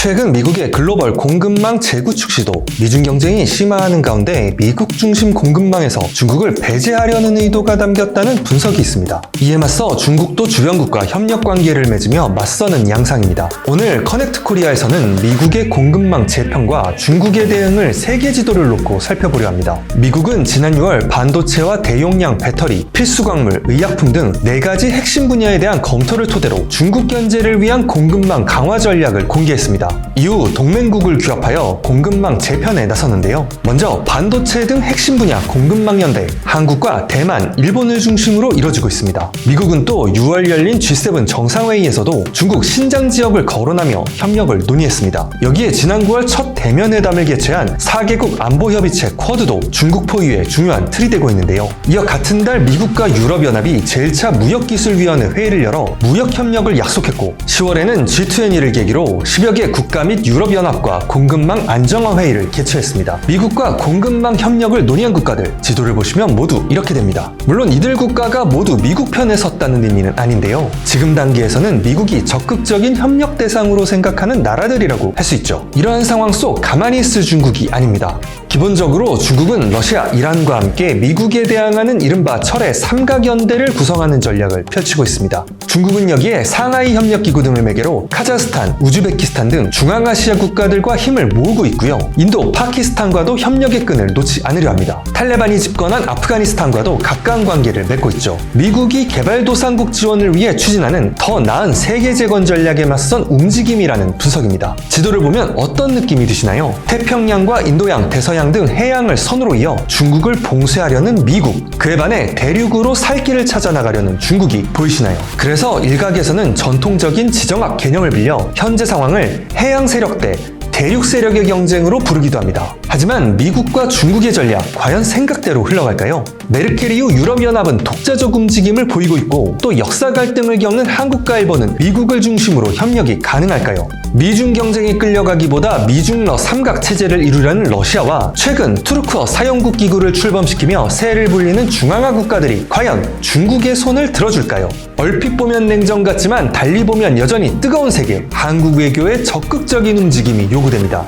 최근 미국의 글로벌 공급망 재구축 시도, 미중 경쟁이 심화하는 가운데 미국 중심 공급망에서 중국을 배제하려는 의도가 담겼다는 분석이 있습니다. 이에 맞서 중국도 주변국과 협력 관계를 맺으며 맞서는 양상입니다. 오늘 커넥트 코리아에서는 미국의 공급망 재편과 중국의 대응을 세계 지도를 놓고 살펴보려 합니다. 미국은 지난 6월 반도체와 대용량 배터리, 필수 광물, 의약품 등 4가지 핵심 분야에 대한 검토를 토대로 중국 견제를 위한 공급망 강화 전략을 공개했습니다. 이후 동맹국을 규합하여 공급망 재편에 나서는데요. 먼저 반도체 등 핵심 분야 공급망 연대, 한국과 대만, 일본을 중심으로 이뤄지고 있습니다. 미국은 또 6월 열린 G7 정상회의에서도 중국 신장 지역을 거론하며 협력을 논의했습니다. 여기에 지난 9월 첫 대면회담을 개최한 4개국 안보협의체 쿼드도 중국 포위에 중요한 틀이 되고 있는데요. 이어 같은 달 미국과 유럽연합이 제1차 무역기술위원회 회의를 열어 무역협력을 약속했고 10월에는 G20를 계기로 10여 개 국가 및 유럽연합과 공급망 안정화 회의를 개최했습니다. 미국과 공급망 협력을 논의한 국가들, 지도를 보시면 모두 이렇게 됩니다. 물론 이들 국가가 모두 미국 편에 섰다는 의미는 아닌데요. 지금 단계에서는 미국이 적극적인 협력 대상으로 생각하는 나라들이라고 할 수 있죠. 이러한 상황 속 가만히 있을 중국이 아닙니다. 기본적으로 중국은 러시아, 이란과 함께 미국에 대항하는 이른바 철의 삼각연대를 구성하는 전략을 펼치고 있습니다. 중국은 여기에 상하이 협력기구 등을 매개로 카자흐스탄, 우즈베키스탄 등 중앙아시아 국가들과 힘을 모으고 있고요. 인도, 파키스탄과도 협력의 끈을 놓지 않으려 합니다. 탈레반이 집권한 아프가니스탄과도 가까운 관계를 맺고 있죠. 미국이 개발도상국 지원을 위해 추진하는 더 나은 세계재건 전략에 맞선 움직임이라는 분석입니다. 지도를 보면 어떤 느낌이 드시나요? 태평양과 인도양, 대서양 등 해양을 선으로 이어 중국을 봉쇄하려는 미국, 그에 반해 대륙으로 살 길을 찾아 나가려는 중국이 보이시나요? 그래서 일각에서는 전통적인 지정학 개념을 빌려 현재 상황을 해양 세력 대 대륙 세력의 경쟁으로 부르기도 합니다. 하지만 미국과 중국의 전략, 과연 생각대로 흘러갈까요? 메르켈 이후 유럽연합은 독자적 움직임을 보이고 있고 또 역사 갈등을 겪는 한국과 일본은 미국을 중심으로 협력이 가능할까요? 미중 경쟁에 끌려가기보다 미중러 삼각 체제를 이루려는 러시아와 최근 투르크어 사용국 기구를 출범시키며 세를 불리는 중앙아 국가들이 과연 중국의 손을 들어줄까요? 얼핏 보면 냉전 같지만 달리 보면 여전히 뜨거운 세계, 한국 외교의 적극적인 움직임이 요구됩니다.